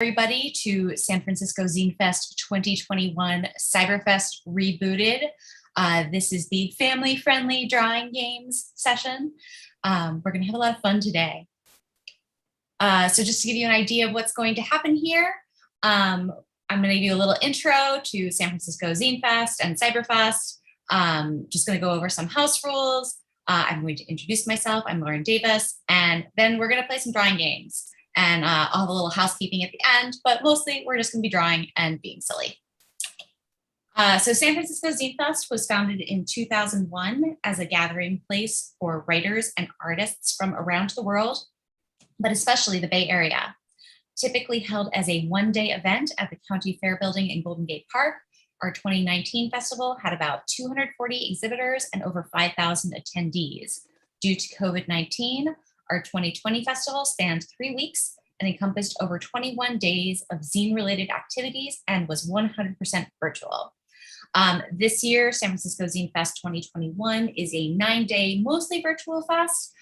Everybody to San Francisco Zine Fest 2021 Cyberfest Rebooted. This is the family-friendly drawing games session. We're going to have a lot of fun today. So just to give you an idea of what's going to happen here, I'm going to give you a little intro to San Francisco Zine Fest and Cyberfest. Just going to go over some house rules. I'm going to introduce myself. I'm Lauren Davis, and then we're going to play some drawing games. And I'll have a little housekeeping at the end, but mostly we're just going to be drawing and being silly. So San Francisco Zine Fest was founded in 2001 as a gathering place for writers and artists from around the world, but especially the Bay Area. Typically held as a one-day event at the County Fair Building in Golden Gate Park, our 2019 festival had about 240 exhibitors and over 5,000 attendees. Due to COVID-19, our 2020 festival spanned 3 weeks and encompassed over 21 days of zine-related activities and was 100% virtual. This year, San Francisco Zine Fest 2021 is a 9-day, mostly virtual fest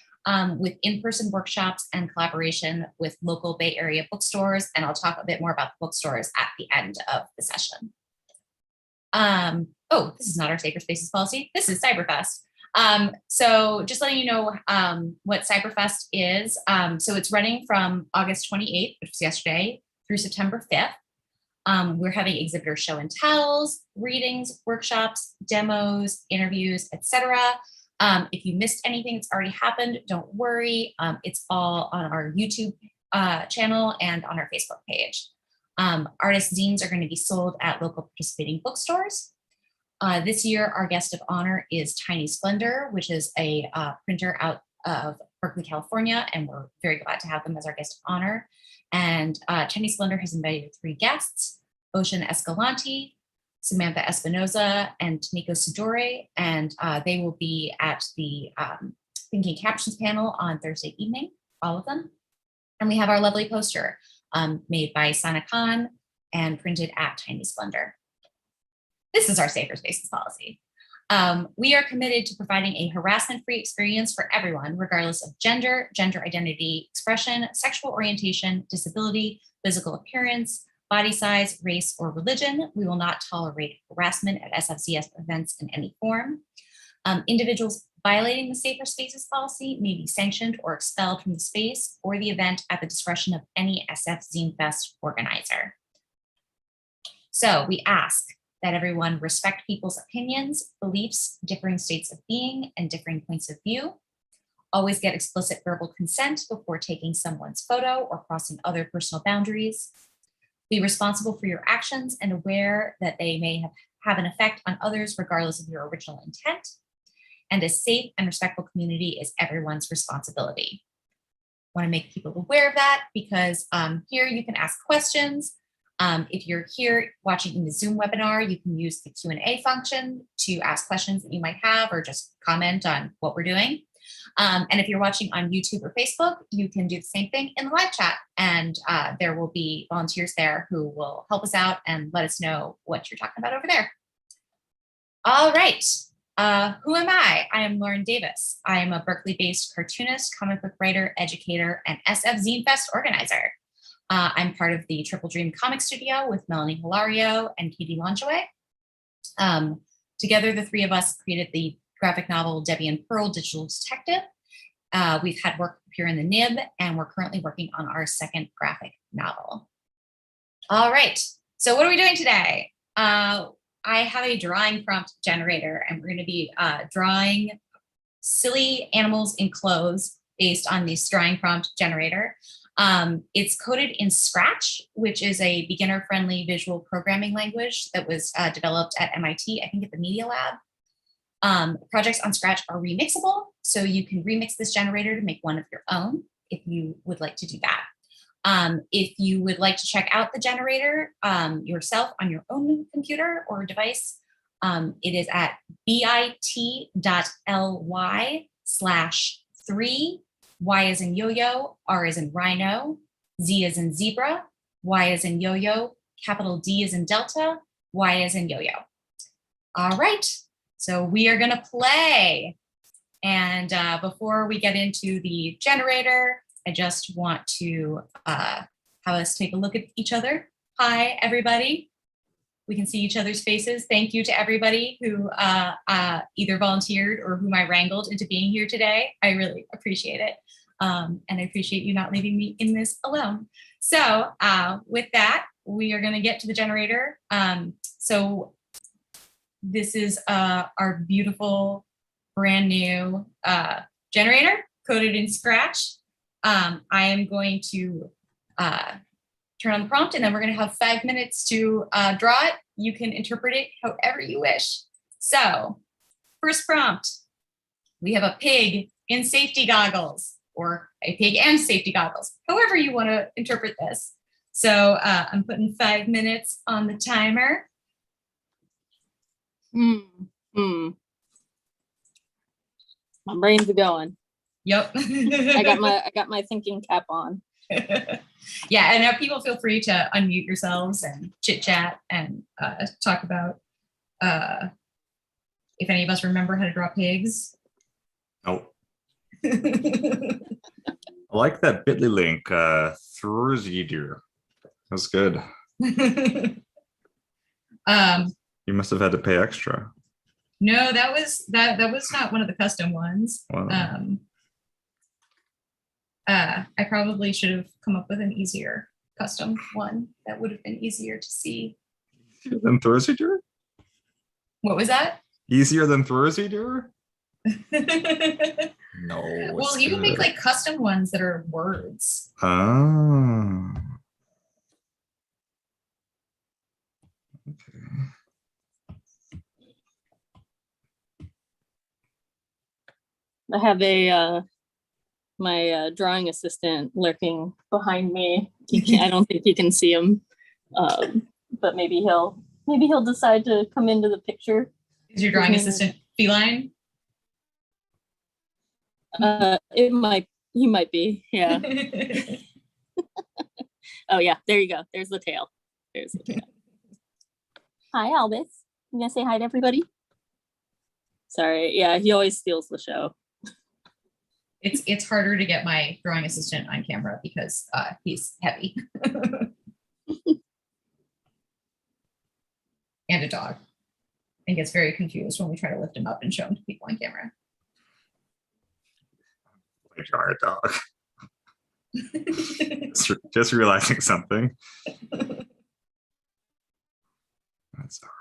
with in-person workshops and collaboration with local Bay Area bookstores. And I'll talk a bit more about the bookstores at the end of the session. Oh, this is not our Sacred Spaces policy. This is Cyberfest. So just letting you know what Cyberfest is. So it's running from August 28th, which was yesterday, through September 5th. We're having exhibitor show and tells, readings, workshops, demos, interviews, etc. If you missed anything that's already happened, don't worry. It's all on our YouTube channel and on our Facebook page. Artist zines are going to be sold at local participating bookstores. This year, our guest of honor is Tiny Splendor, which is a printer out of Berkeley, California, and we're very glad to have them as our guest of honor. And Tiny Splendor has invited 3 guests, Ocean Escalante, Samantha Espinoza, and Nico Sidore, and they will be at the Thinking Captions panel on Thursday evening, all of them. And we have our lovely poster made by Sana Khan and printed at Tiny Splendor. This is our Safer Spaces policy. We are committed to providing a harassment-free experience for everyone, regardless of gender, gender identity, expression, sexual orientation, disability, physical appearance, body size, race, or religion. We will not tolerate harassment at SFZF events in any form. Individuals violating the Safer Spaces policy may be sanctioned or expelled from the space or the event at the discretion of any SF Zine Fest organizer. So we ask that everyone respect people's opinions, beliefs, differing states of being, and differing points of view. Always get explicit verbal consent before taking someone's photo or crossing other personal boundaries. Be responsible for your actions and aware that they may have an effect on others regardless of your original intent. And a safe and respectful community is everyone's responsibility. I want to make people aware of that because here you can ask questions. If you're here watching in the Zoom webinar, you can use the Q&A function to ask questions that you might have or just comment on what we're doing. And if you're watching on YouTube or Facebook, you can do the same thing in the live chat. And there will be volunteers there who will help us out and let us know what you're talking about over there. All right. Who am I? I am Lauren Davis. I am a Berkeley-based cartoonist, comic book writer, educator, and SF Zine Fest organizer. I'm part of the Triple Dream Comic Studio with Melanie Hilario and Katie Longeway. Together, the 3 of us created the graphic novel Debbie and Pearl Digital Detective. We've had work appear in the Nib, and we're currently working on our 2nd graphic novel. All right, so what are we doing today? I have a drawing prompt generator, and we're going to be drawing silly animals in clothes based on this drawing prompt generator. It's coded in Scratch, which is a beginner-friendly visual programming language that was developed at MIT, I think at the Media Lab. Projects on Scratch are remixable, so you can remix this generator to make one of your own if you would like to do that. If you would like to check out the generator yourself on your own computer or device, it is at bit.ly/3 Y as in yo-yo, R as in rhino, Z as in zebra, Y as in yo-yo, capital D as in delta, Y as in yo-yo. All right, so we are gonna play. And before we get into the generator, I just want to have us take a look at each other. Hi, everybody. We can see each other's faces. Thank you to everybody who either volunteered or whom I wrangled into being here today. I really appreciate it. And I appreciate you not leaving me in this alone. So with that, we are gonna get to the generator. So this is our beautiful, brand new generator coded in Scratch. I am going to turn on the prompt, and then we're going to have 5 minutes to draw it. You can interpret it however you wish. So first prompt, we have a pig in safety goggles, or a pig and safety goggles, however you want to interpret this. So I'm putting 5 minutes on the timer. My brain's going. Yep. I got my thinking cap on. Yeah, and now people feel free to unmute yourselves and chit chat and talk about if any of us remember how to draw pigs. Oh, I like that Bitly link. Thursday, dear. That's good. You must have had to pay extra. No, that was not one of the custom ones. Wow. I probably should have come up with an easier custom one that would have been easier to see. Easier than Thursday, dear? What was that? Easier than Thursday, dear? No. Well, you can make like custom ones that are words. Oh. Okay. I have a my drawing assistant lurking behind me. I don't think you can see him, but maybe he'll decide to come into the picture. Is your drawing assistant feline? He might be, yeah. Oh yeah, there you go. There's the tail. There's the tail. Hi, Albus. You gonna say hi to everybody? Sorry, yeah, he always steals the show. It's harder to get my drawing assistant on camera because he's heavy. And a dog. And gets very confused when we try to lift him up and show him to people on camera. Draw a dog. Just realizing something. That's all right.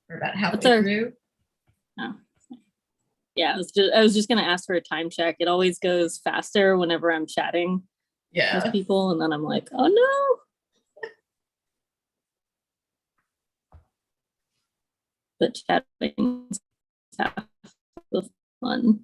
We're about halfway through. Oh. Yeah, I was just gonna ask for a time check. It always goes faster whenever I'm chatting with people, and then I'm like, oh no. But chatting is half the fun.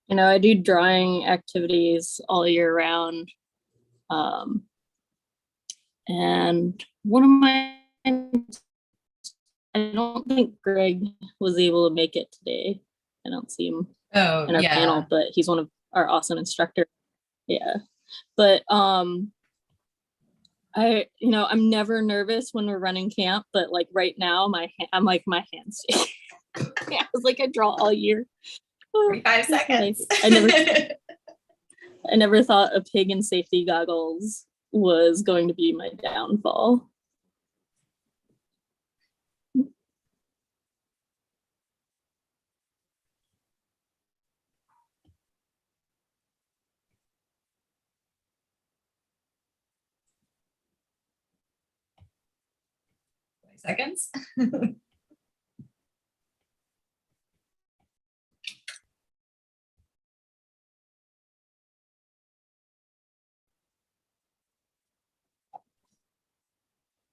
You know, I do drawing activities all year round. And one of my, I don't think Greg was able to make it today. I don't see him in our panel, but he's one of our awesome instructors. Yeah. But I I'm never nervous when we're running camp, but like right now, my hands. Yeah, I was like, I draw all year. 45 seconds. I never thought a pig in safety goggles was going to be my downfall. Seconds.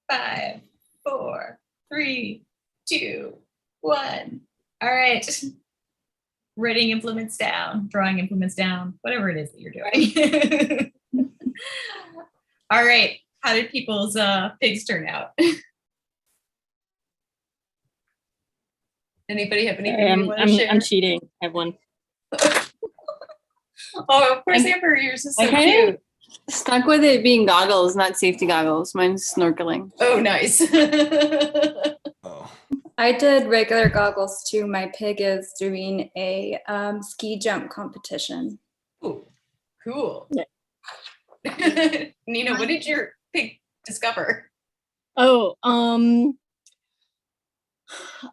5, 4, 3, 2, 1. All right. Writing implements down, drawing implements down, whatever it is that you're doing. All right. How did people's pigs turn out? Anybody have anything you want to share? I'm cheating. I have one. Oh, of course, Amber, yours is so I cute. Stuck with it being goggles, not safety goggles. Mine's snorkeling. Oh, nice. Oh. I did regular goggles too. My pig is doing a ski jump competition. Ooh, cool. Yeah. Nina, what did your pig discover? Oh,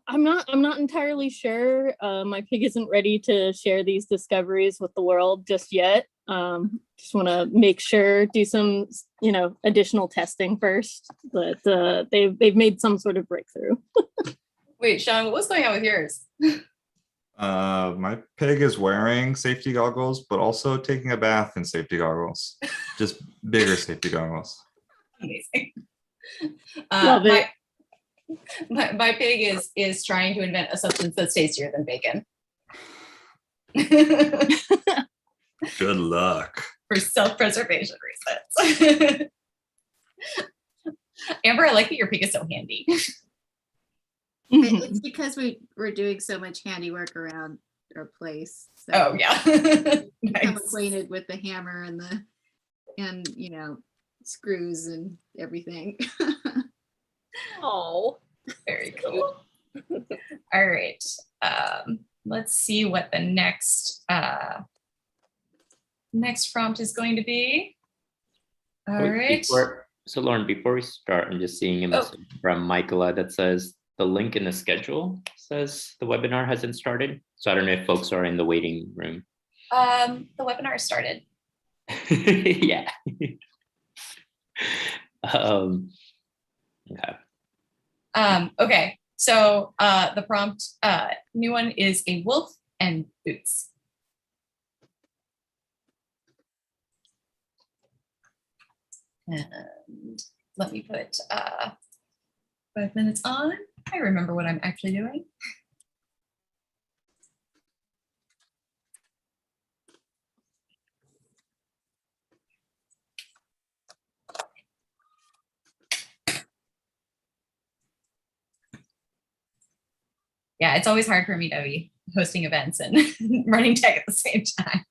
I'm not entirely sure. My pig isn't ready to share these discoveries with the world just yet. Just want to make sure, do some, additional testing first. But they've made some sort of breakthrough. Wait, Sean, what was going on with yours? My pig is wearing safety goggles, but also taking a bath in safety goggles. Just bigger safety goggles. Amazing. Love it. My pig is trying to invent a substance that's tastier than bacon. Good luck. For self-preservation reasons. Amber, I like that your pig is so handy. It's because we're doing so much handiwork around our place. So Oh yeah. I'm Nice. acquainted with the hammer and screws and everything. Oh, Very cool. All right. Let's see what the next prompt is going to be. All right. So Lauren, before we start, I'm just seeing a message from Michaela that says the link in the schedule says the webinar hasn't started. So I don't know if folks are in the waiting room. The webinar started. Yeah. Okay. Okay. So the prompt, new one is a wolf and boots. And let me put 5 minutes on. I remember what I'm actually doing. Yeah, it's always hard for me to be hosting events and running tech at the same time.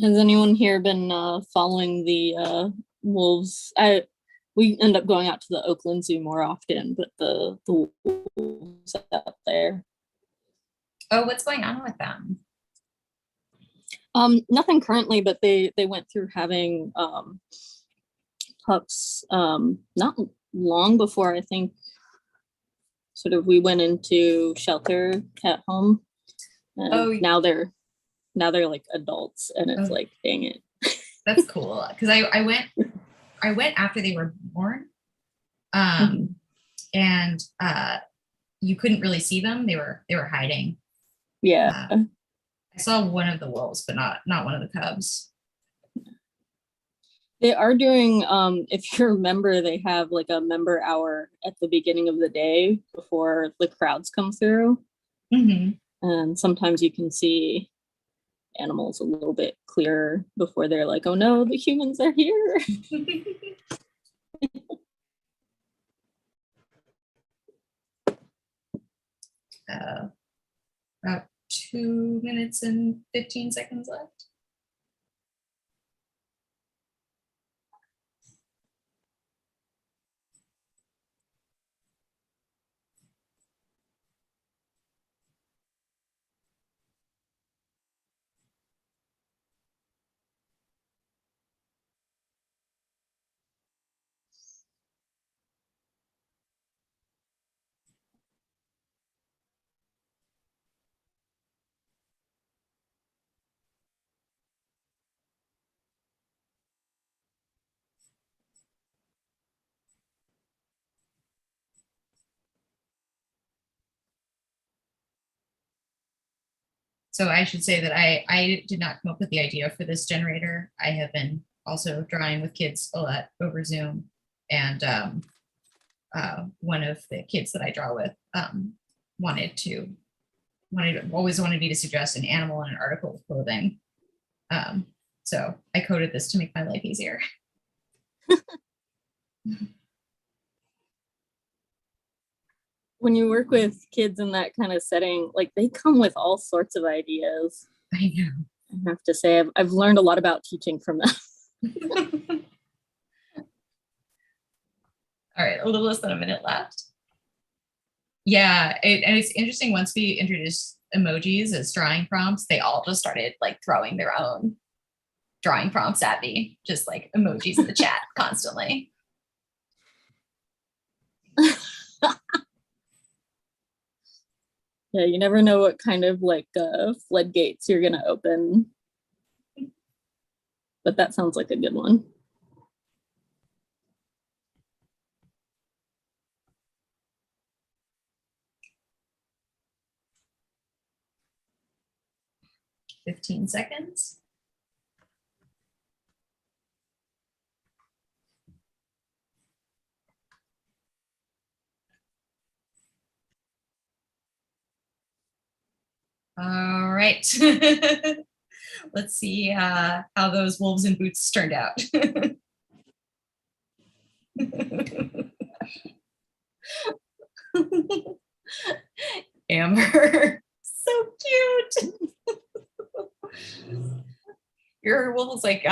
has anyone here been following the wolves? We end up going out to the Oakland Zoo more often, but the wolves out there. Oh, what's going on with them? Nothing currently, but they went through having pups not long before, I think, sort of we went into shelter at home. And Oh. now they're like adults, and it's Oh. like, dang it. That's cool. Because I went after they were born. And you couldn't really see them. They were hiding. Yeah. I saw one of the wolves, but not one of the cubs. They are doing, if you remember, they have like a member hour at the beginning of the day before the crowds come through. Mm-hmm. And sometimes you can see animals a little bit clearer before they're like, oh no, the humans are here. About 2 minutes and 15 seconds left. So I should say that I did not come up with the idea for this generator. I have been also drawing with kids a lot over Zoom, and one of the kids that I draw with always wanted me to suggest an animal and an article of clothing. So I coded this to make my life easier. When you work with kids in that kind of setting, like they come with all sorts of ideas. I know. I have to say, I've learned a lot about teaching from them. All right, a little less than a minute left. Yeah, and it's interesting, once we introduced emojis as drawing prompts, they all just started like throwing their own drawing prompts at me, just like emojis in the chat constantly. Yeah, you never know what kind of like floodgates you're gonna open. But that sounds like a good one. "15 seconds. All right. Let's see how those wolves in boots turned out. Amber, so cute. Your wolf is like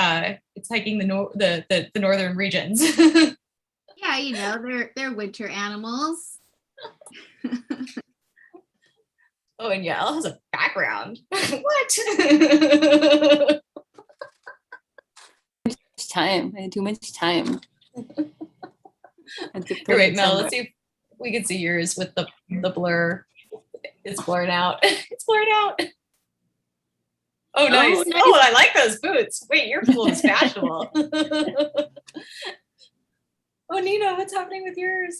it's hiking the northern regions. Yeah, you know, they're winter animals. Oh, and Yael has a background. What? Time. I had too much time. All right, Mel, let's see if we can see yours with the blur. It's blurred out. It's blurred out. Oh, nice. nice. Oh, I like those boots. Wait, your pool is fashionable. Oh, Nina, what's happening with yours?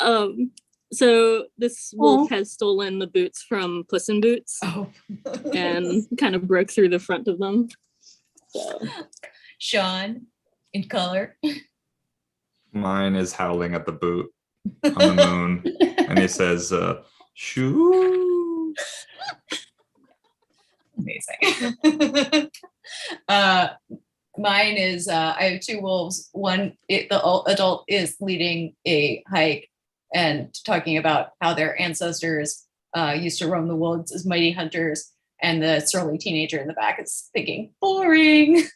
So this wolf has stolen the boots from Puss in Boots Oh. and kind of broke through the front of them. So Sean, in color. Mine is howling at the boot on the moon, and he says, "Shoo." Amazing. Mine is I have two wolves. One, the adult is leading a hike and talking about how their ancestors used to roam the woods as mighty hunters, and the surly teenager in the back is thinking, boring.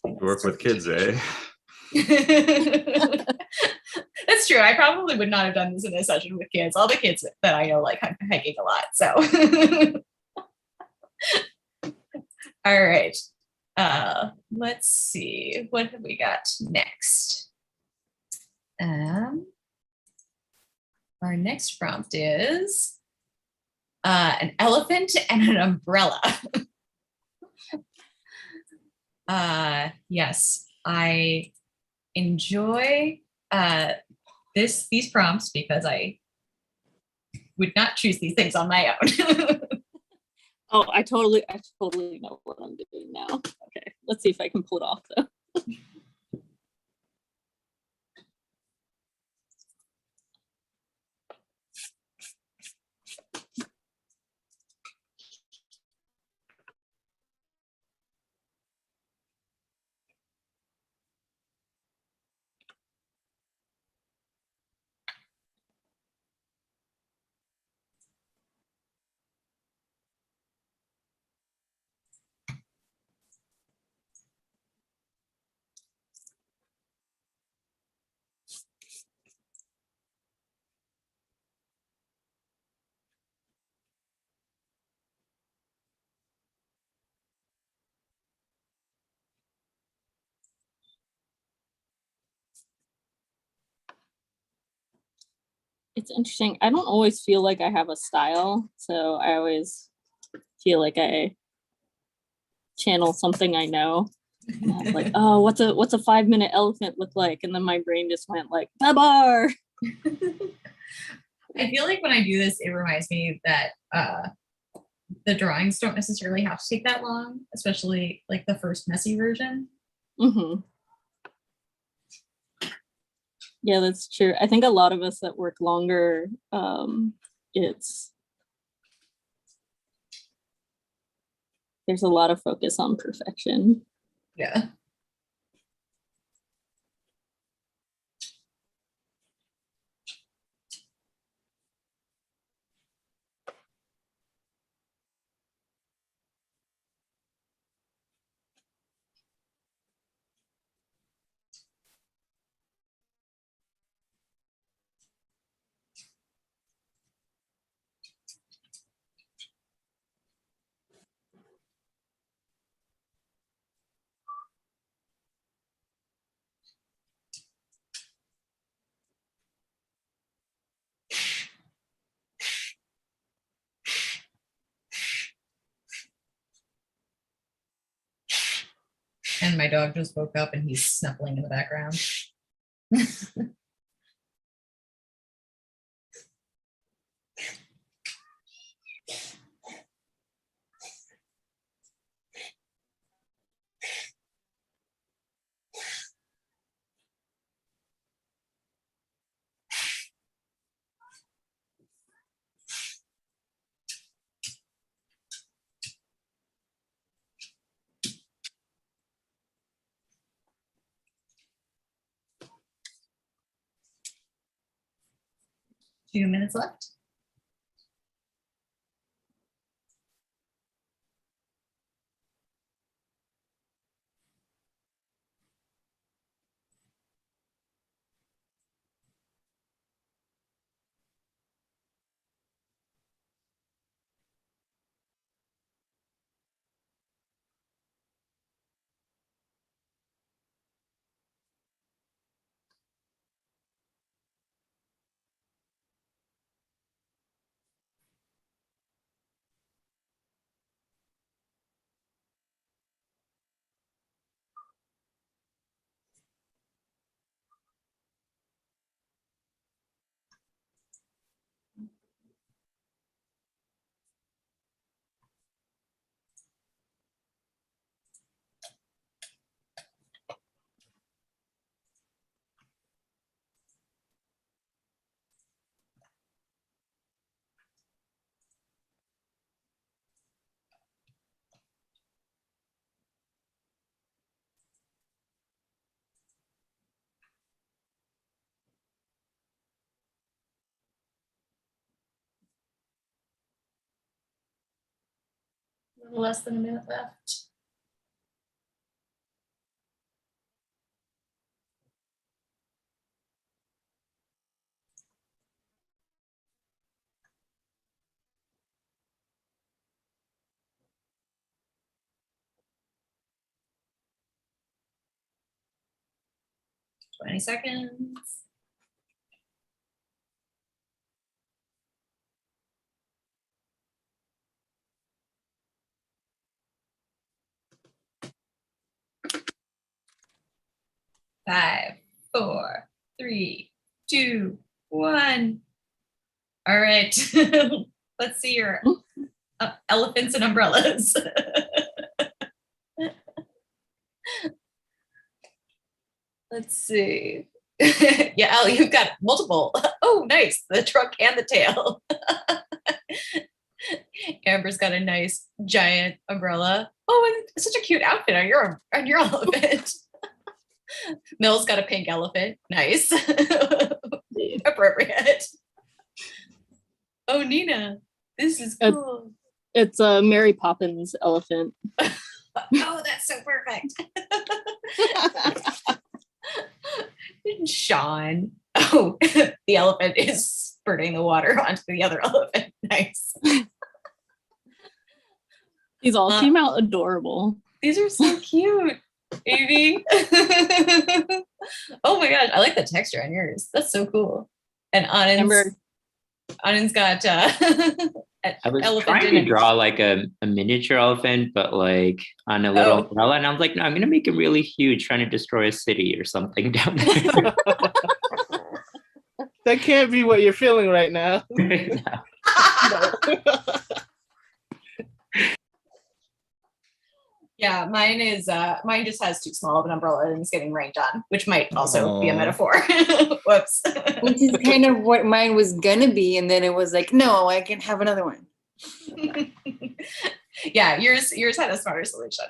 You work with kids, eh? That's That's true. I probably would not have done this in a session with kids. All the kids that I know like hiking a lot. So, all right. Let's see. What have we got next? Our next prompt is an elephant and an umbrella. Yes, I enjoy these prompts because I would not choose these things on my own. Oh, I totally know what I'm doing now. Okay, let's see if I can pull it off though. It's interesting. I don't always feel like I have a style, so I always feel like I channel something I know. And I'm like, oh, what's a 5-minute elephant look like? And then my brain just went like, babar. I feel like when I do this, it reminds me that the drawings don't necessarily have to take that long, especially like the first messy version. Mm-hmm. Yeah, that's true. I think a lot of us that work longer, there's a lot of focus on perfection. Yeah. And my dog just woke up and he's snuffling in the background. 2 minutes left. A little less than a minute left. 20 seconds. Five, four, three, two, one. All right. Let's see your elephants and umbrellas. Let's see. Yeah, Allie, you've got multiple. Oh, nice. The trunk and the tail. Amber's got a nice giant umbrella. Oh, and such a cute outfit on your elephant. Mill's got a pink elephant. Nice. Appropriate. Oh, Nina, this is cool. It's a Mary Poppins elephant. Oh, that's so perfect. Sean. Oh, the elephant is spurting the water onto the other elephant. Nice. These all came out adorable. These are so cute, Amy. Oh my gosh, I like the texture on yours. That's so cool. And Anand's got I was elephant trying in to it. draw like a miniature elephant, but like on a little Oh. umbrella. And I was like, no, I'm gonna make him really huge, trying to destroy a city or something down there. That can't be what you're feeling right now. Yeah, mine just has too small of an umbrella and it's getting rained on, which might also be a Aw. metaphor. Whoops. Which is kind of what mine was gonna be, and then it was like, no, I can have another one. Yeah, yours had a smarter solution.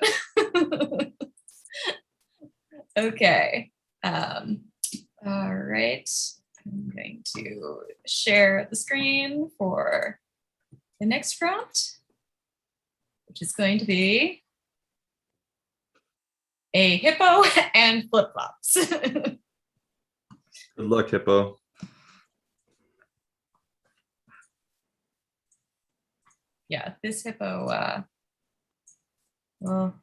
Okay. All right. I'm going to share the screen for the next prompt, which is going to be a hippo and flip-flops. Good luck, Hippo. Yeah, this hippo, well,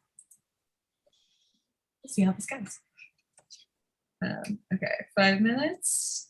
let's see how this goes. Okay, 5 minutes.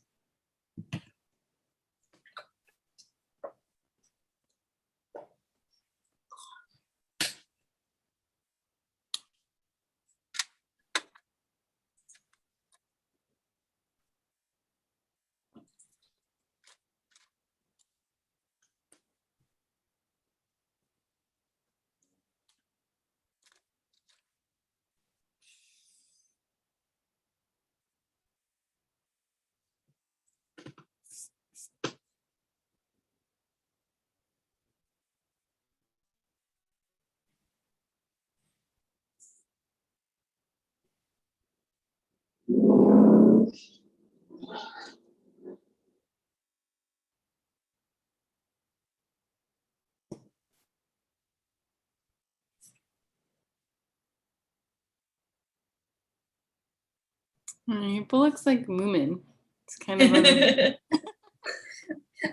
It looks like Moomin. It's kind of a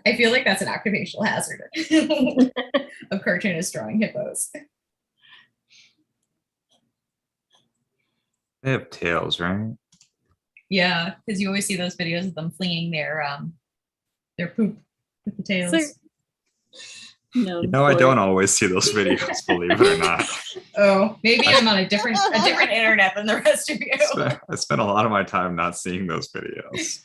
I feel like that's an occupational hazard of cartoonists drawing hippos. They have tails, right? Yeah, because you always see those videos of them flinging their poop with the tails. No, No, I don't always see those videos, believe it or not. Oh, maybe I'm on a different internet than the rest of you. I spent a lot of my time not seeing those videos.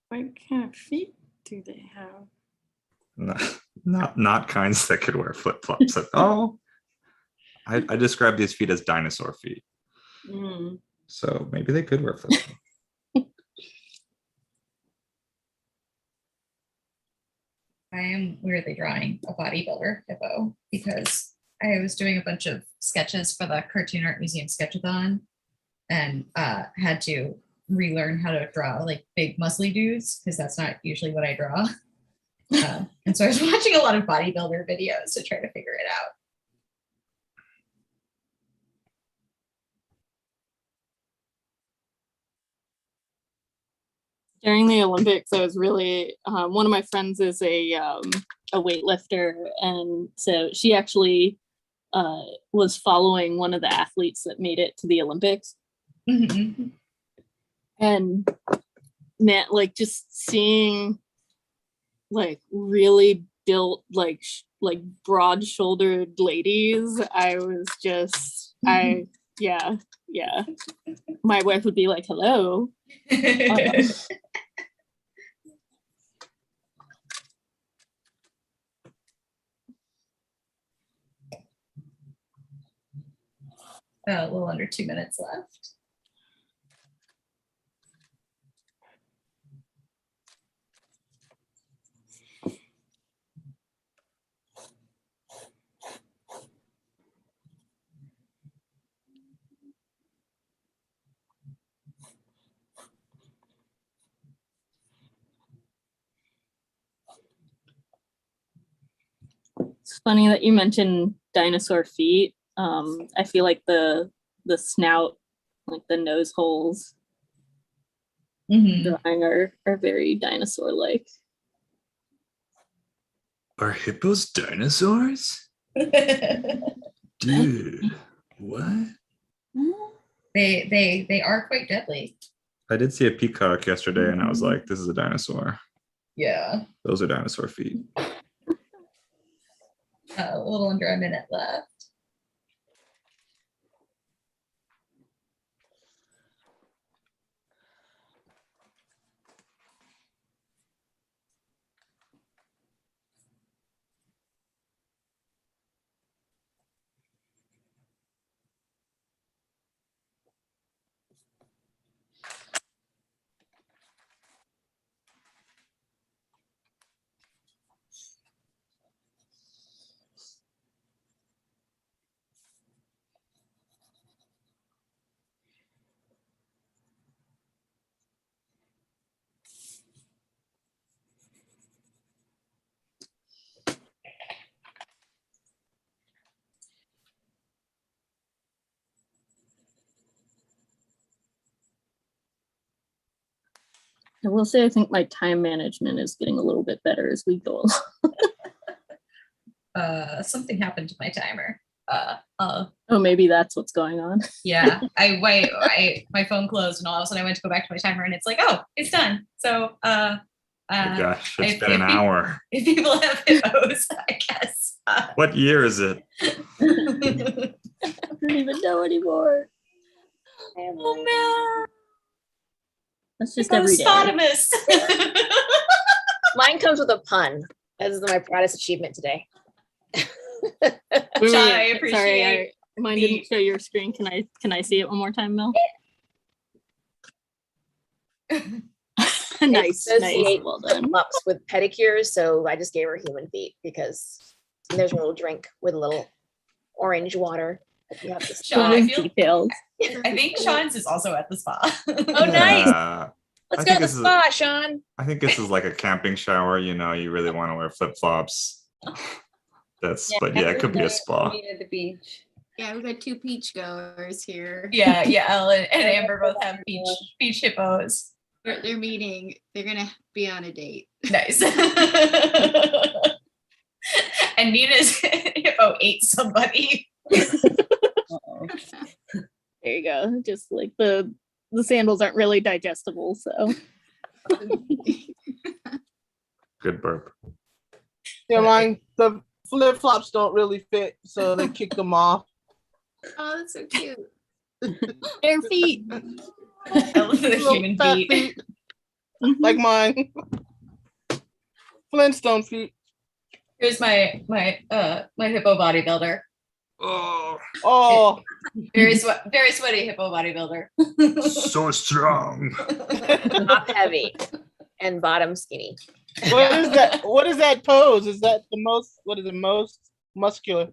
what kind of feet do they have? Not kinds that could wear flip-flops. Oh, I describe these feet as dinosaur feet. Mm. So maybe they could wear flip-flops. I am weirdly drawing a bodybuilder hippo because I was doing a bunch of sketches for the Cartoon Art Museum Sketchathon and had to relearn how to draw like big muscly dudes because that's not usually what I draw. And so I was watching a lot of bodybuilder videos to try to figure it out. During the Olympics, I was really one of my friends is a weightlifter, and so she actually was following one of the athletes that made it to the Olympics. Mhm. And man, like just seeing like really built like broad-shouldered ladies, I was just yeah. My wife would be like, hello. A little under 2 minutes left. It's funny that you mentioned dinosaur feet. I feel like the snout, like the nose holes Mhm. drawing are very dinosaur-like. Are hippos dinosaurs? Dude, what? They are quite deadly. I did see a peacock yesterday and I was like, this is a dinosaur. Yeah. Those are dinosaur feet. A little under a minute left. I will say I think my time management is getting a little bit better as we go along. Something happened to my timer. Oh, maybe that's what's going on. Yeah. My phone closed and all of a sudden I went to go back to my timer and it's like, oh, it's done. So Oh my gosh, it's if- been an if- hour. if people have hippos, I guess. What year is it? I don't even know anymore. Oh no. That's just every day. Hippopotamus. Mine comes with a pun. That is my proudest achievement today. Wait, Sean, I wait, sorry, appreciate mine the- didn't show your screen. Can I see it one more time, Mel? Nice, Associate well done. Ups with pedicures, so I just gave her human feet because there's a little drink with a little orange water. If you have this. Sean, I feel Details. I think Sean's is also at the spa. Oh, nice. Yeah. Let's I go think to the this is- spa, Sean. I think this is like a camping shower, you know, you really want to wear flip-flops. But yeah, it could be a spa. Meet at the beach. Yeah, we got two peach goers here. Yeah, Ellen and Amber both have beach hippos. They're meeting. They're gonna be on a date. Nice. And Nina's hippo ate somebody. There you go. Just like the sandals aren't really digestible, so Good burp. Yeah, mine, the flip flops don't really fit, so they kick them off. Oh, that's so cute. bare feet. I love the Little human fat beat. feet, like mine. Flintstone feet. Here's my hippo bodybuilder. Oh, Very sweaty hippo bodybuilder. So strong. Top heavy and bottom skinny. what is that? What is that pose? Is that the most? What is the most muscular?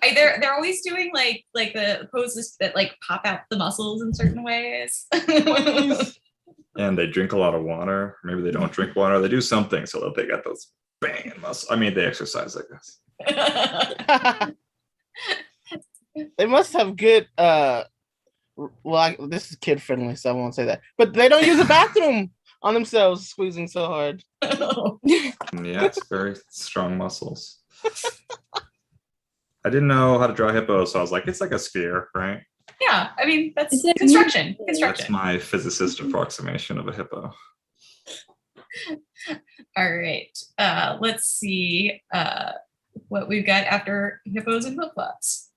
They're always doing like the poses that like pop out the muscles in certain ways. And they drink a lot of water. Maybe they don't drink water. They do something so that they got those banging muscles. I mean, they exercise, I guess. They must have good. This is kid friendly, so I won't say that. But they don't use a bathroom on themselves, squeezing so hard. Yeah, it's very strong muscles. I didn't know how to draw hippos, so I was like, it's like a sphere, right? Yeah, I mean, that's Is it construction. me? That's Construction. my physicist approximation of a hippo. All right. Let's see what we've got after hippos and flip-flops.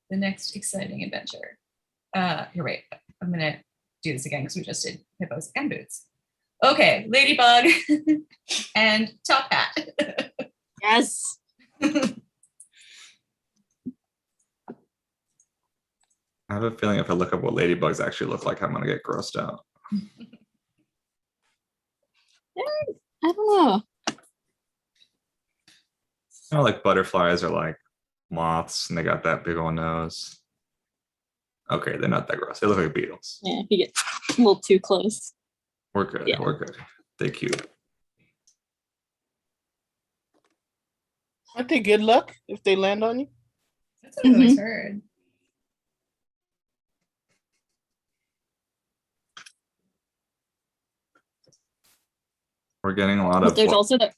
The next exciting adventure. Here, wait. I'm gonna do this again because we just did hippos and boots. Okay, ladybug and top hat. Yes. I have a feeling if I look up what ladybugs actually look like, I'm gonna get grossed out. I don't know. You know, like butterflies are like moths and they got that big old nose. Okay, they're not that gross. They look like beetles. Yeah, if you get a little too close. We're good. Yeah. We're good. They cute. Aren't they good luck if they land on you? That's what I've always heard. We're getting a lot But of. there's also the.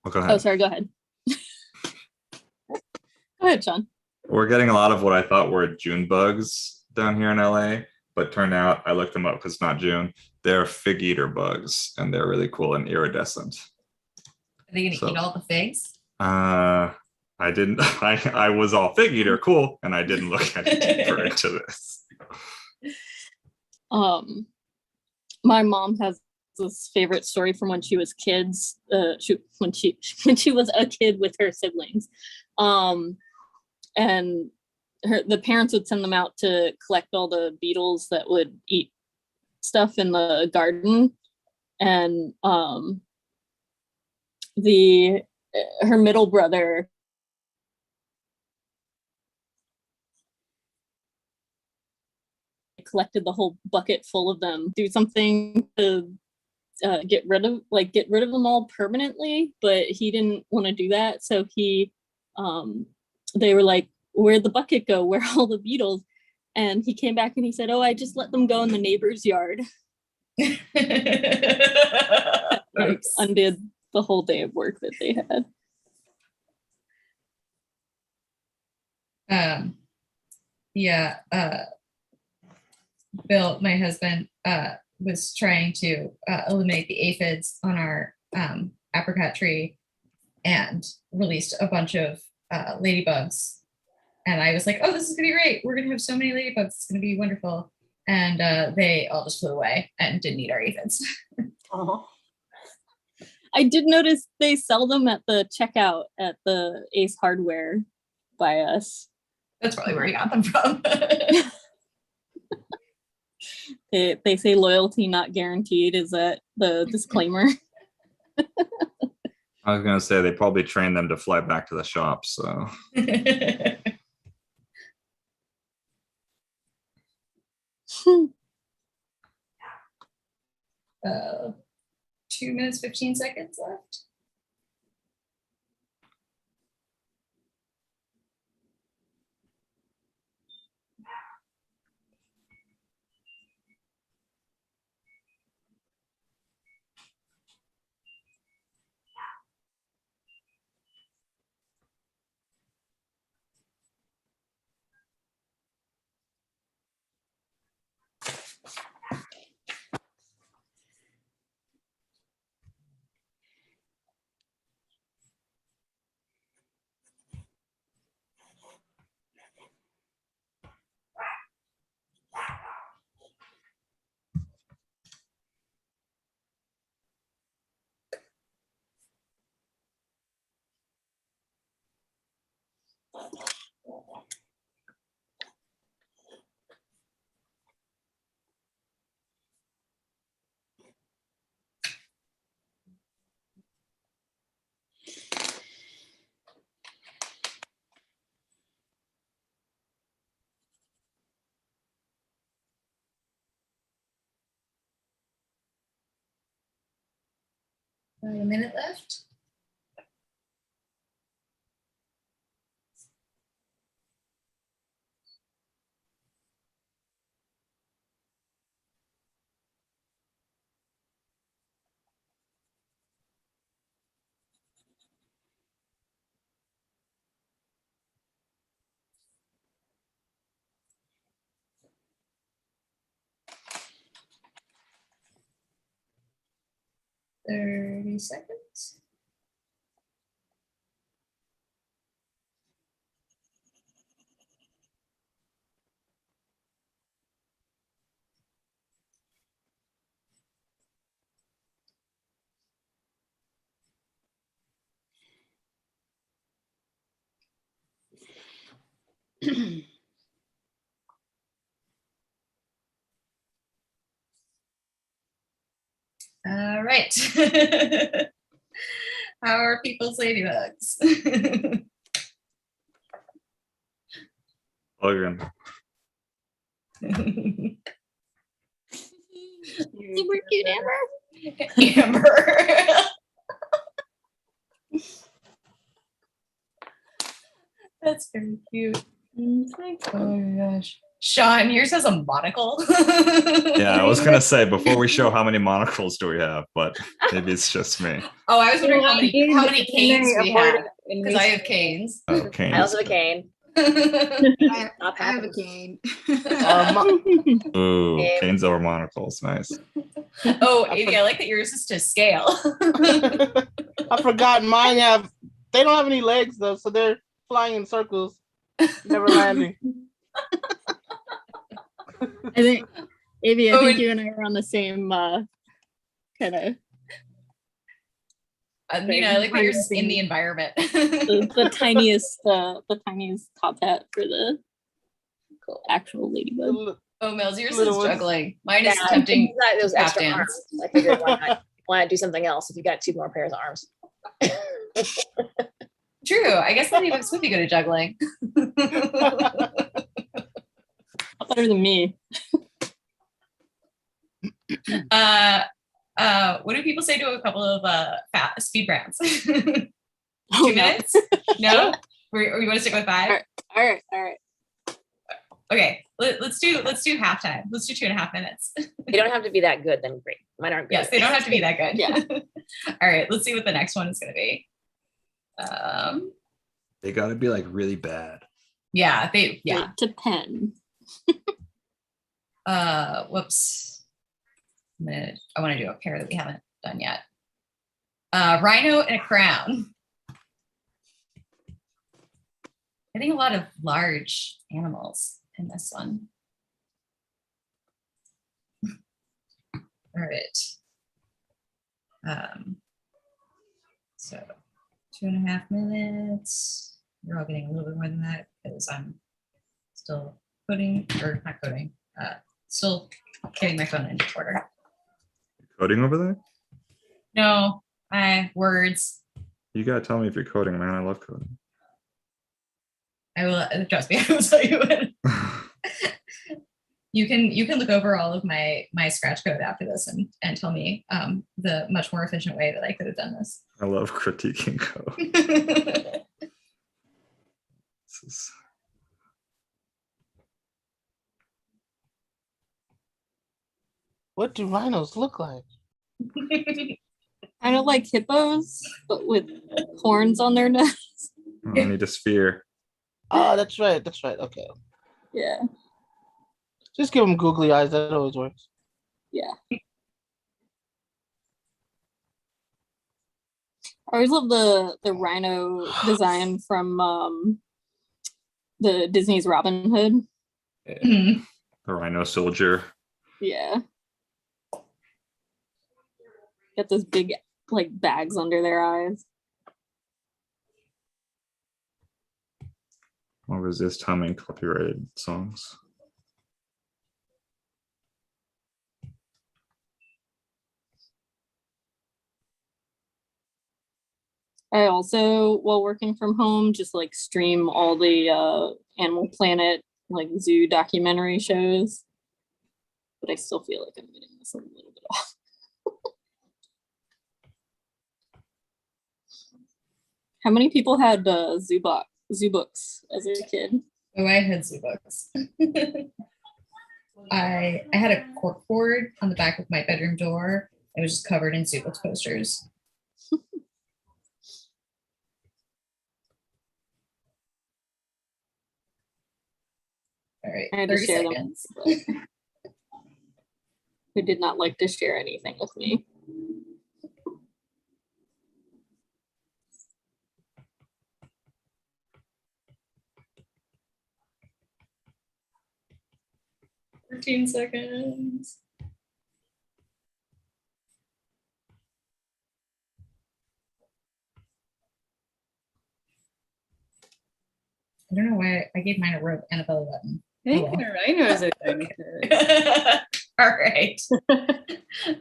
Oh, go Oh, ahead. sorry. Go ahead. Go ahead, Sean. We're getting a lot of what I thought were June bugs down here in LA, but turned out I looked them up because it's not June. They're fig eater bugs, and they're really cool and iridescent. Are they gonna So- eat all the figs? I didn't. I was all fig eater, cool, and I didn't look any deeper into this. My mom has this favorite story from when she was kids. When she was a kid with her siblings, and the parents would send them out to collect all the beetles that would eat stuff in the garden, and her middle brother collected the whole bucket full of them, do something to get rid of them all permanently, but he didn't want to do that, so they were like, where'd the bucket go, where are all the beetles? And he came back and he said, oh, I just let them go in the neighbor's yard. Like, undid the whole day of work that they had. Bill, my husband, was trying to eliminate the aphids on our apricot tree and released a bunch of ladybugs. And I was like, oh, this is gonna be great. We're gonna have so many ladybugs. It's gonna be wonderful. And they all just flew away and didn't eat our aphids. Oh. I did notice they sell them at the checkout at the Ace Hardware by us. That's probably where he got them from. They say loyalty not guaranteed. Is that the disclaimer? I was gonna say they probably trained them to fly back to the shop. So 2 minutes, 15 seconds left. About a minute left. 30 seconds. All right. How are people's ladybugs? Logan. Super cute, Amber. Amber. That's very cute. Oh my gosh. Sean, yours has a monocle. Yeah, I was gonna say before we show how many monocles do we have, but maybe it's just me. Oh, I was wondering how many canes we have. And Because I have canes. Oh, I Kane. also have a cane. I Stop I have a happening. cane. Ooh, Same. canes over monocles. Nice. Oh, Evie, I like that yours is to scale. I forgot mine have. They don't have any legs though, so they're flying in circles, never landing. I think, Avi, I Oh, think and- you and I are on the same kind of Nina, I like that yours is in the environment. the tiniest top hat for the actual ladybug. Oh, Mills, yours Little is ones. juggling. Mine is Yeah, attempting you got those tap extra dance. arms. I figured why not do something else if you got 2 more pairs of arms. True. I guess ladybugs would be good at juggling. Better than me. What do people say to a couple of speed rounds? 2 Oh, no. minutes? No? Or you want to stick with 5? All right. Okay, let's do halftime. Let's do 2.5 minutes. They don't have to be that good, then great. Mine aren't good. Yes, they don't have to be that good. Yeah. All right, let's see what the next one is going to be. They gotta be like really bad. Yeah. To pen. Whoops. I want to do a pair that we haven't done yet. Rhino and a crown. I think a lot of large animals in this one. All right. So 2.5 minutes. You're all getting a little bit more than that because I'm still still getting my phone into order. Coding over there? No, words. You gotta tell me if you're coding, man. I love coding. I will, trust me, I will tell you when. You can look over all of my scratch code after this and tell me the much more efficient way that I could have done this. I love critiquing code. This is... What do rhinos look like? Kind of like hippos, but with horns on their nose. Oh, I need a sphere. Oh, that's right. Okay. Yeah. Just give them googly eyes. That always works. Yeah. I always love the rhino design from the Disney's Robin Hood. Mhm. The rhino soldier. Yeah. Got those big like bags under their eyes. Or resist humming copyrighted songs. I also, while working from home, just like stream all the Animal Planet like zoo documentary shows. But I still feel like I'm getting this a little bit off. How many people had zoo books as a kid? Oh, I had zoo books. I had a cork board on the back of my bedroom door. It was just covered in zoo books posters. All right, I had to 30 share seconds. them. Who did not like to share anything with me. 14 seconds. I don't know why I gave mine a rope and a belly button. I think rhinos are dinosaurs. All right.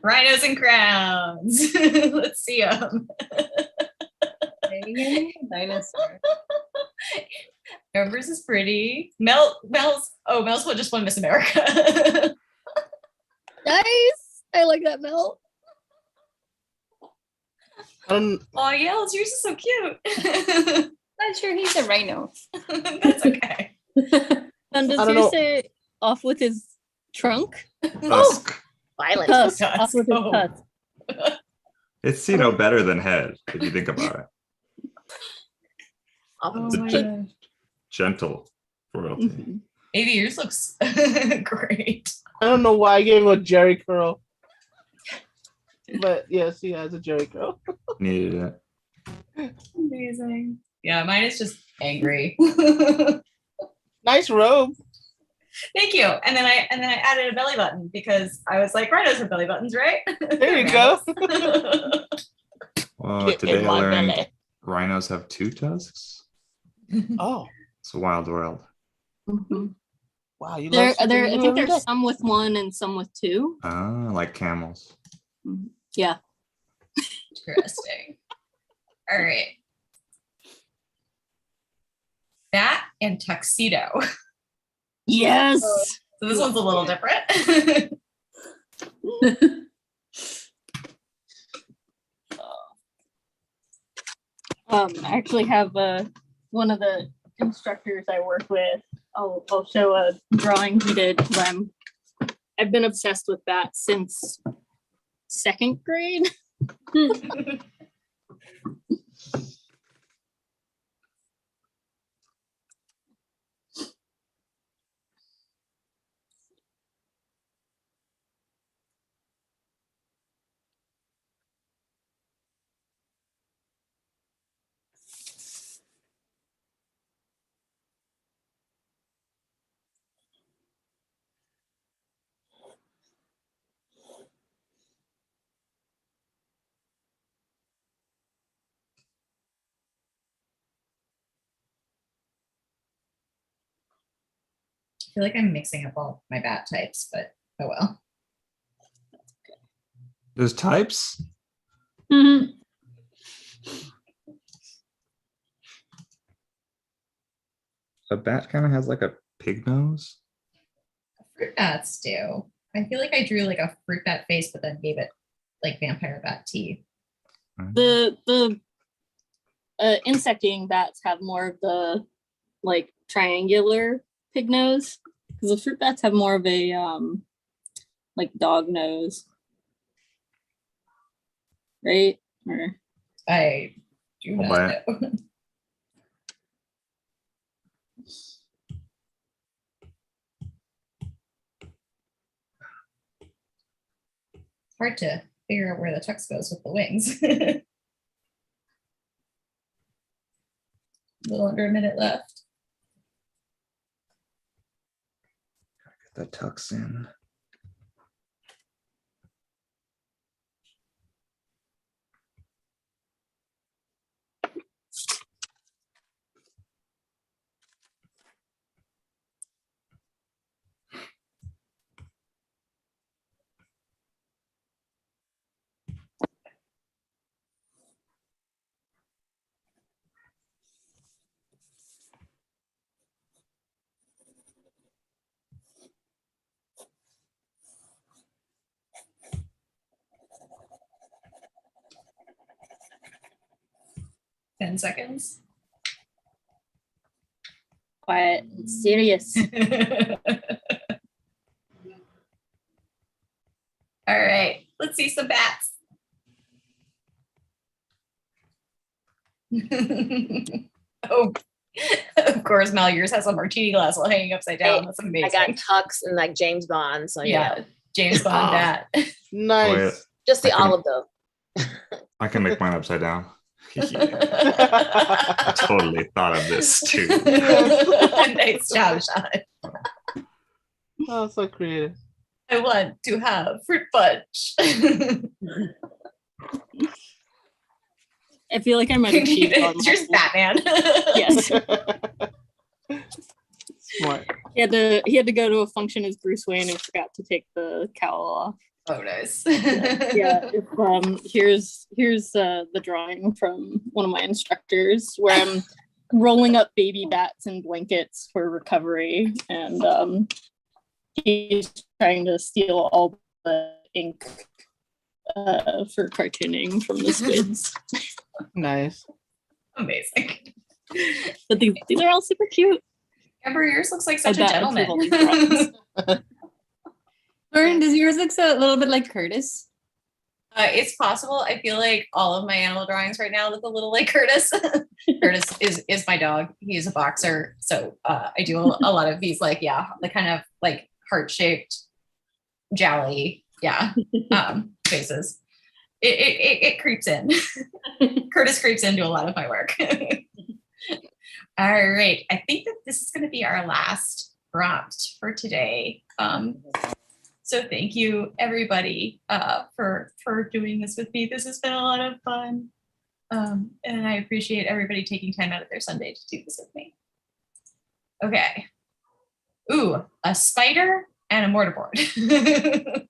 Rhinos and crowns. Let's see them. Dinosaur. Amber's is pretty. Mel's just won Miss America. Nice. I like that Mel. I Oh, Yells, yours is so cute. Not sure he's a rhino. That's okay. And does I don't yours know. say off with his trunk? Tusk. Violent. Tusk. Tusk. Off with his Oh. tusk. It's better than head if you think about it. Often It's a my gen- gentle royalty. Mhm. Maybe yours looks great. I don't know why I gave him a Jerry curl. But yes, he has a Jerry curl. Needed it. Amazing. Yeah, mine is just angry. Nice robe. Thank you. And then I added a belly button because I was like, rhinos have belly buttons, right? There you go. Well, Get today in I my learned belly. rhinos have 2 tusks. Oh, It's a wild world. Mhm. wow. You There, learn something I new think every there's day. some with 1 and some with 2. Ah, like camels. Yeah. Interesting. All right. That and tuxedo. Yes. So this one's a little different. I actually have one of the instructors I work with. I'll show a drawing he did. 'Cause I've been obsessed with that since 2nd grade. I feel like I'm mixing up all my bat types, but oh well. There's types? Mhm. A bat kind of has like a pig nose. Fruit bats do. I feel like I drew like a fruit bat face, but then gave it like vampire bat teeth. The insect-eating bats have more of the like triangular pig nose, because the fruit bats have more of a like dog nose, right? Or I do I'll not buy it. know. It's hard to figure out where the tux goes with the wings. A little under a minute left. Get that tucks in. Ten seconds. quiet and serious. All right, let's see some bats. Oh, of course, Mel, yours has a martini glass while hanging upside down. That's amazing. I got tux and like James Bond, so yeah, yeah, James Bond bat. Nice. just the I can- olive though. I can make mine upside down. I totally thought of this too. Nice job, Sean. Oh, so creative. I want to have fruit punch. I feel like I might have cheated on It's just my Batman. Yes. Smart. He had to go to a function as Bruce Wayne and forgot to take the cowl off. Oh, nice. Yeah. Here's the drawing from one of my instructors where I'm rolling up baby bats and blankets for recovery, and he's trying to steal all the ink for cartooning from the squids. Nice. Amazing. But these are all super cute. Amber, yours looks like such a bet gentleman. approval these drawings. Lauren, does yours look a little bit like Curtis? It's possible. I feel like all of my animal drawings right now look a little like Curtis. Curtis is my dog. He's a boxer. So I do a lot of these like, yeah, the kind of like heart-shaped, jowly, yeah, faces. It creeps in. Curtis creeps into a lot of my work. All right. I think that this is going to be our last prompt for today. So thank you everybody for doing this with me. This has been a lot of fun. And I appreciate everybody taking time out of their Sunday to do this with me. Okay. Ooh, a spider and a mortarboard.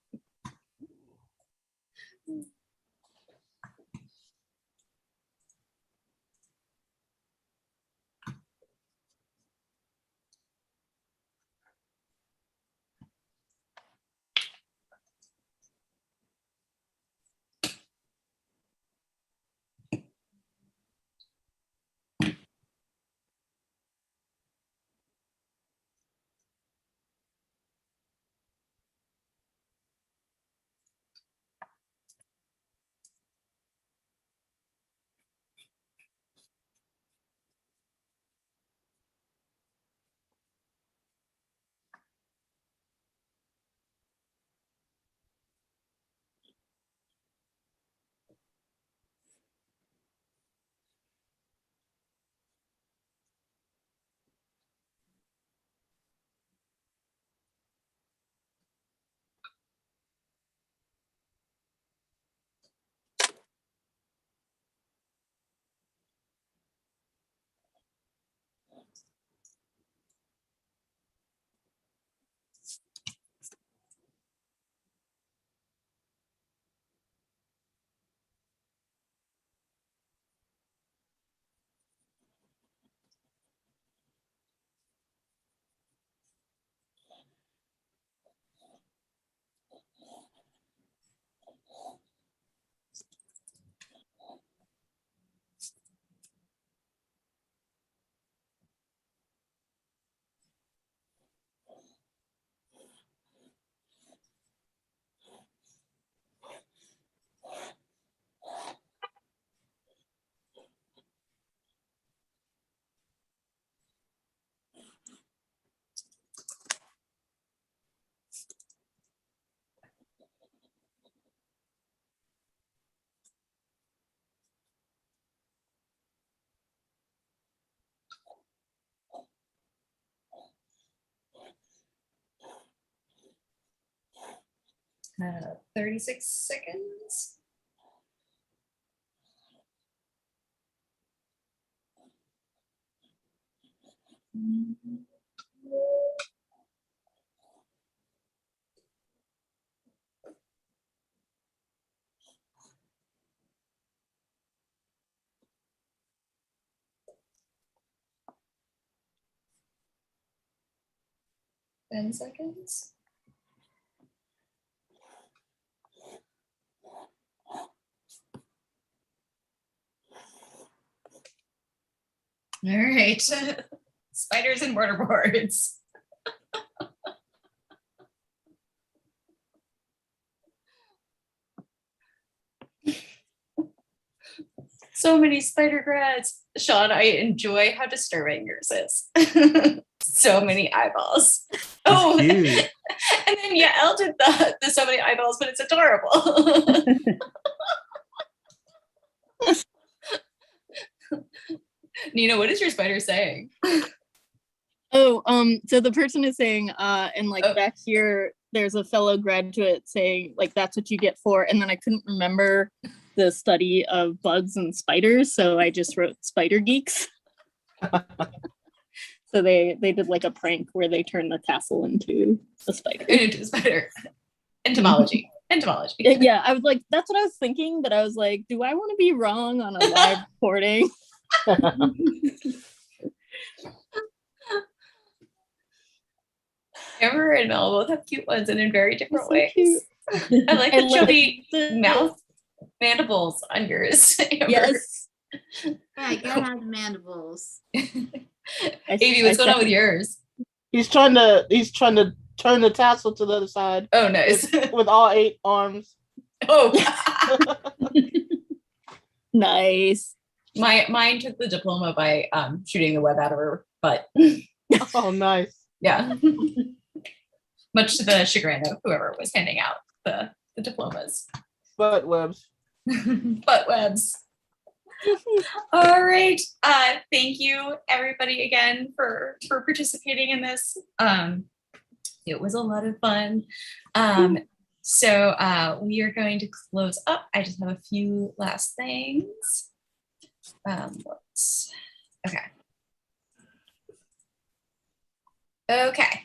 36 seconds. Ten seconds. All right. Spiders and mortarboards. So many spider grads. Sean, I enjoy how disturbing yours is. So many eyeballs. Oh, Cute. and then Yael did the so many eyeballs, but it's adorable. Nina, what is your spider saying? Oh, So the person is saying, and like back here, there's a fellow graduate saying, like, that's what you get for, and then I couldn't remember the study of bugs and spiders, so I just wrote spider geeks. So they did like a prank where they turned the tassel into a spider. Into a spider. Entomology. Entomology. Yeah, I was like, that's what I was thinking, but I was like, do I want to be wrong on a live recording? Amber and Mel both have cute ones and in very different So ways. cute. I like I the love chubby the- mouth mandibles on yours, Amber. Yes. Yeah, I gotta have mandibles. Amy, what's going on with yours? He's trying to turn the tassel to the other side Oh, nice. with all 8 arms. Oh, Nice. mine took the diploma by shooting the web out of her butt. Oh, nice. Yeah. Much to the chagrin of whoever was handing out the diplomas. Butt webs. Butt webs. All right. Thank you everybody again for participating in this. It was a lot of fun. So we are going to close up. I just have a few last things. Okay. Okay.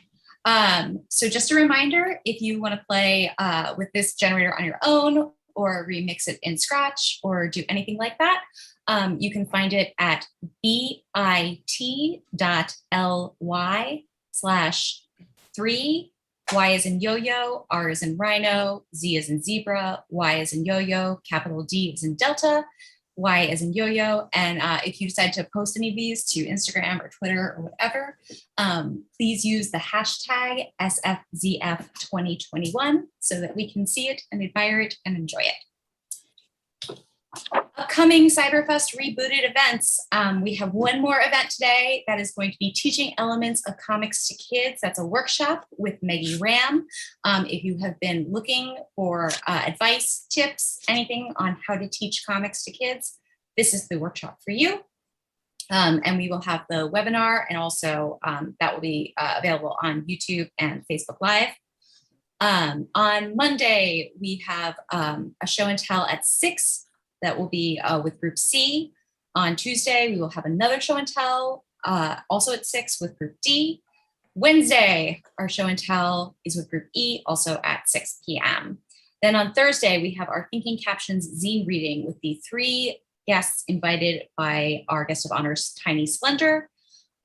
So just a reminder, if you want to play with this generator on your own or remix it in Scratch or do anything like that, you can find it at bit.ly/3, Y as in yo-yo, R as in rhino, Z as in zebra, Y as in yo-yo, capital D as in Delta, Y as in yo-yo. And if you decide to post any of these to Instagram or Twitter or whatever, please use the hashtag SFZF2021 so that we can see it and admire it and enjoy it. Upcoming Cyberfest rebooted events. We have one more event today that is going to be teaching elements of comics to kids. That's a workshop with Maggie Ram. If you have been looking for advice, tips, anything on how to teach comics to kids, this is the workshop for you. And we will have the webinar, and also that will be available on YouTube and Facebook Live. On Monday, we have a show and tell at 6. That will be with Group C. On Tuesday, we will have another show and tell, also at 6 with Group D. Wednesday, our show and tell is with Group E, also at 6 p.m. Then on Thursday, we have our Thinking Captions zine reading with the 3 guests invited by our guest of honors, Tiny Splendor.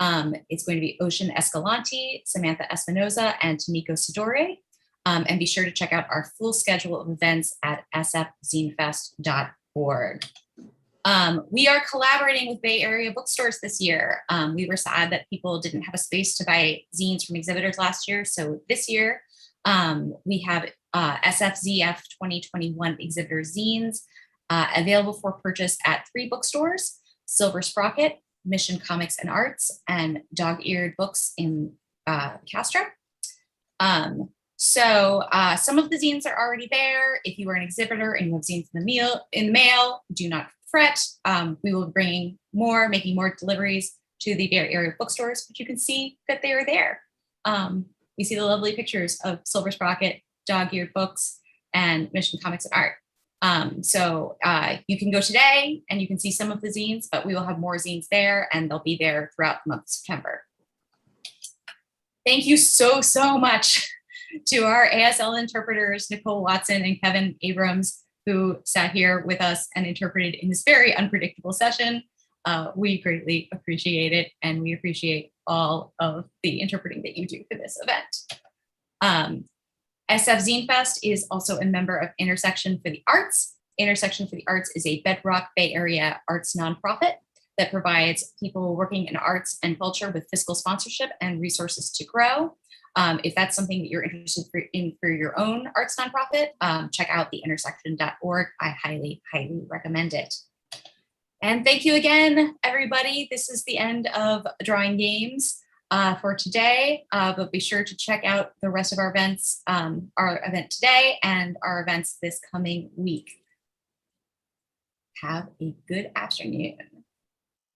It's going to be Ocean Escalante, Samantha Espinoza, and Tamiko Sidore. And be sure to check out our full schedule of events at sfzinefest.org. We are collaborating with Bay Area bookstores this year. We were sad that people didn't have a space to buy zines from exhibitors last year. So this year, we have SFZF 2021 exhibitor zines available for purchase at 3 bookstores: Silver Sprocket, Mission Comics and Arts, and Dog-Eared Books in Castro. So some of the zines are already there. If you are an exhibitor and you have zines in the mail, do not fret. We will be bringing more, making more deliveries to the Bay Area bookstores, but you can see that they are there. We see the lovely pictures of Silver Sprocket, Dog-Eared Books, and Mission Comics and Art. So you can go today and you can see some of the zines, but we will have more zines there, and they'll be there throughout the month of September. Thank you so much to our ASL interpreters, Nicole Watson and Kevin Abrams, who sat here with us and interpreted in this very unpredictable session. We greatly appreciate it, and we appreciate all of the interpreting that you do for this event. SF Zine Fest is also a member of Intersection for the Arts. Intersection for the Arts is a bedrock Bay Area arts nonprofit that provides people working in arts and culture with fiscal sponsorship and resources to grow. If that's something that you're interested in for your own arts nonprofit, check out theintersection.org. I highly recommend it. And thank you again, everybody. This is the end of Drawing Games for today, but be sure to check out the rest of our events, our event today and our events this coming week. Have a good afternoon.